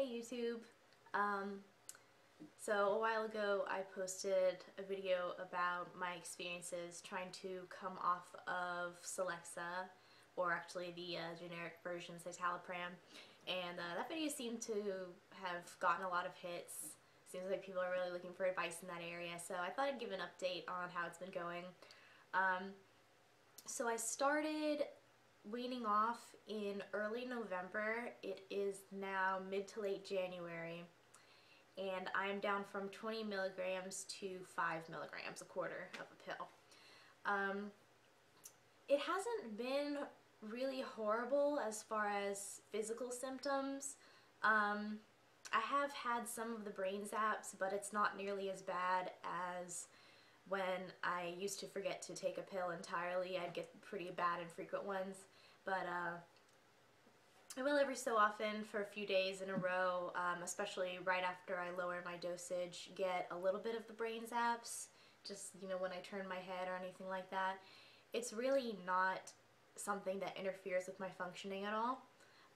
Hey YouTube. So a while ago I posted a video about my experiences trying to come off of Celexa, or actually the generic version Citalopram, and that video seemed to have gotten a lot of hits. Seems like people are really looking for advice in that area, so I thought I'd give an update on how it's been going. So I started weaning off in early November. It is now mid to late January, and I'm down from 20 milligrams to 5 milligrams, a quarter of a pill. It hasn't been really horrible as far as physical symptoms. I have had some of the brain zaps, but it's not nearly as bad as when I used to forget to take a pill entirely. I'd get pretty bad and frequent ones, but I will every so often for a few days in a row, especially right after I lower my dosage, get a little bit of the brain zaps, just, you know, when I turn my head or anything like that. It's really not something that interferes with my functioning at all.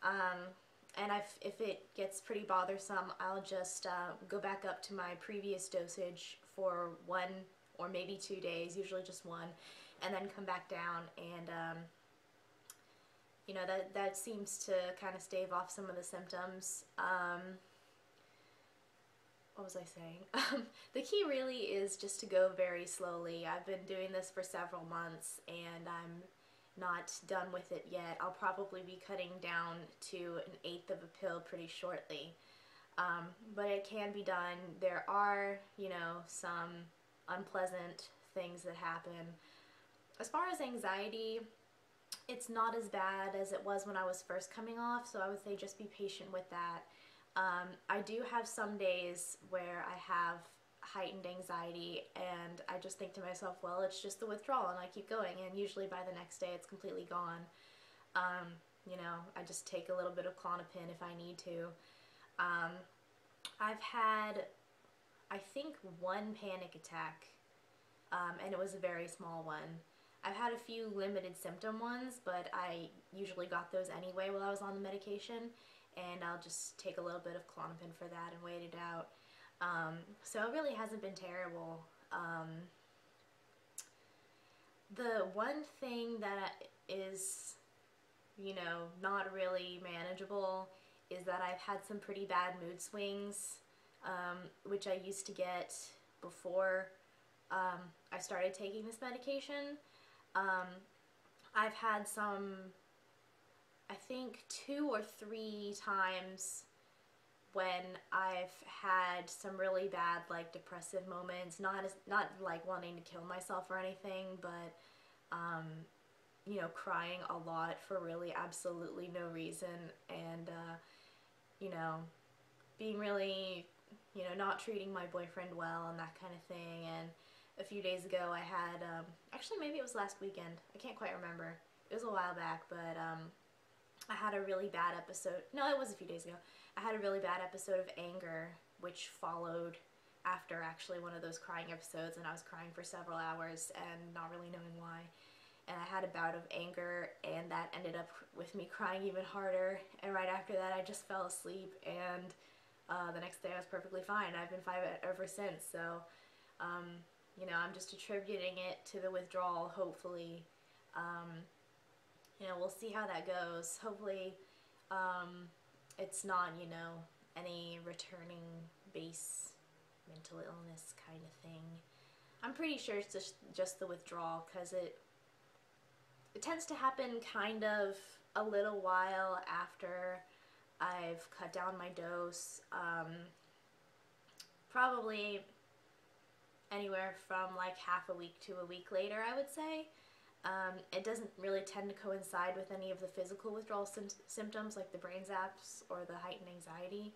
And if it gets pretty bothersome, I'll just go back up to my previous dosage for 1 or maybe 2 days, usually just 1, and then come back down, and you know, that seems to kind of stave off some of the symptoms. What was I saying? The key really is just to go very slowly. I've been doing this for several months and I'm not done with it yet. I'll probably be cutting down to 1/8 of a pill pretty shortly. But it can be done. There are, you know, some unpleasant things that happen. As far as anxiety, it's not as bad as it was when I was first coming off, so I would say just be patient with that. I do have some days where I have heightened anxiety and I just think to myself, well, it's just the withdrawal, and I keep going, and usually by the next day it's completely gone. You know, I just take a little bit of Klonopin if I need to. I've had, I think, 1 panic attack, and it was a very small one. I've had a few limited symptom ones, but I usually got those anyway while I was on the medication, and I'll just take a little bit of Klonopin for that and wait it out. So it really hasn't been terrible. The one thing that is, you know, not really manageable is that I've had some pretty bad mood swings, which I used to get before I started taking this medication. I've had some, I think 2 or 3 times when I've had some really bad, like, depressive moments, not like wanting to kill myself or anything, but you know, crying a lot for really absolutely no reason, and you know, being really, you know, not treating my boyfriend well and that kind of thing. And a few days ago I had, actually maybe it was last weekend, I can't quite remember, it was a while back, but I had a really bad episode, no, it was a few days ago, I had a really bad episode of anger, which followed after actually one of those crying episodes, and I was crying for several hours and not really knowing why. And I had a bout of anger, and that ended up with me crying even harder, and right after that I just fell asleep, and the next day I was perfectly fine. I've been fine ever since, so you know, I'm just attributing it to the withdrawal, hopefully. You know, we'll see how that goes. Hopefully it's not, you know, any returning base mental illness kind of thing. I'm pretty sure it's just the withdrawal, because it tends to happen kind of a little while after I've cut down my dose. Probably anywhere from like half a week to a week later, I would say. It doesn't really tend to coincide with any of the physical withdrawal symptoms like the brain zaps or the heightened anxiety.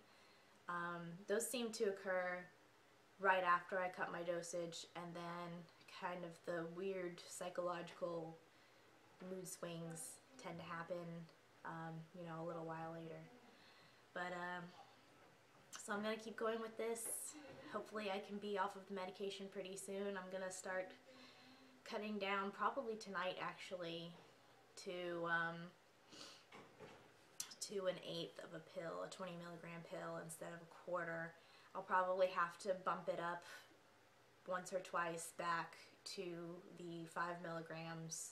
Those seem to occur right after I cut my dosage, and then kind of the weird psychological mood swings tend to happen, you know, a little while later. But so I'm gonna keep going with this. Hopefully I can be off of the medication pretty soon. I'm gonna start cutting down probably tonight, actually, to to an eighth of a pill, a 20 milligram pill instead of a quarter. I'll probably have to bump it up once or twice back to the 5 milligrams.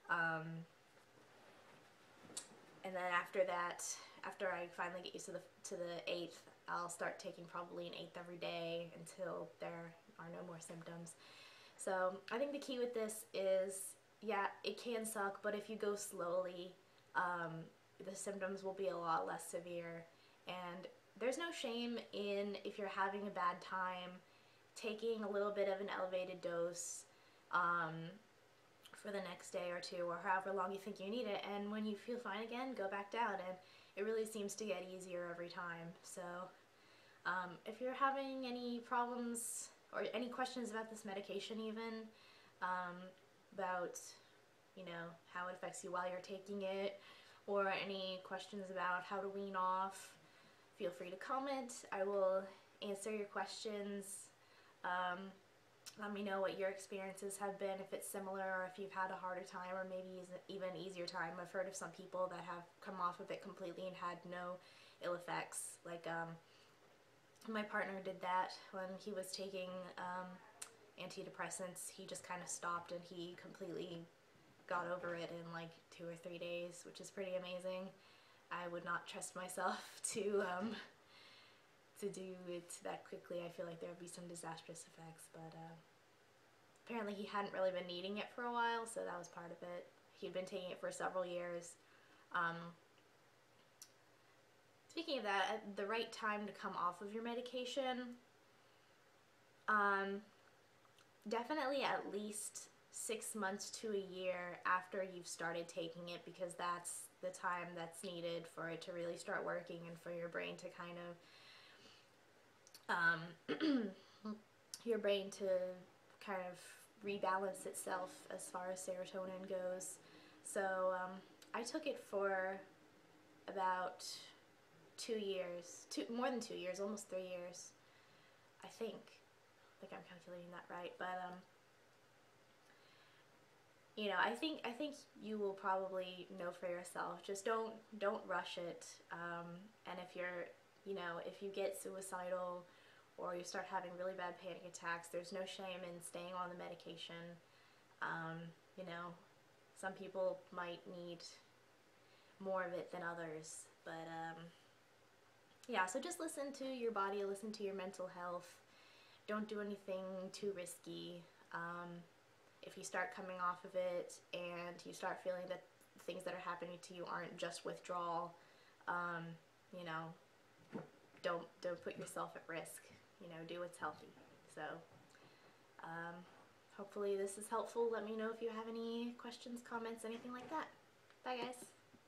And then after that, after I finally get used to the eighth, I'll start taking probably an eighth every day until there are no more symptoms. So I think the key with this is, yeah, it can suck, but if you go slowly, the symptoms will be a lot less severe. And there's no shame in, if you're having a bad time, taking a little bit of an elevated dose for the next day or two, or however long you think you need it, and when you feel fine again, go back down, and it really seems to get easier every time. So if you're having any problems or any questions about this medication even, about, you know, how it affects you while you're taking it, or any questions about how to wean off, feel free to comment. I will answer your questions. Let me know what your experiences have been, if it's similar, or if you've had a harder time, or maybe even easier time. I've heard of some people that have come off of it completely and had no ill effects. Like, my partner did that when he was taking antidepressants. He just kind of stopped and he completely got over it in like 2 or 3 days, which is pretty amazing. I would not trust myself to do it that quickly. I feel like there would be some disastrous effects, but apparently he hadn't really been needing it for a while, so that was part of it. He'd been taking it for several years. Speaking of that, at the right time to come off of your medication, definitely at least 6 months to a year after you've started taking it, because that's the time that's needed for it to really start working and for your brain to kind of rebalance itself as far as serotonin goes. So I took it for about 2 years, more than 2 years, almost 3 years, I think I'm calculating that right, but you know, I think you will probably know for yourself. Just don't rush it. And if you're, you know, if you get suicidal or you start having really bad panic attacks, there's no shame in staying on the medication. You know, some people might need more of it than others, but yeah, so just listen to your body, listen to your mental health. Don't do anything too risky. If you start coming off of it and you start feeling that things that are happening to you aren't just withdrawal, you know, don't put yourself at risk. You know, do what's healthy. So hopefully this is helpful. Let me know if you have any questions, comments, anything like that. Bye guys.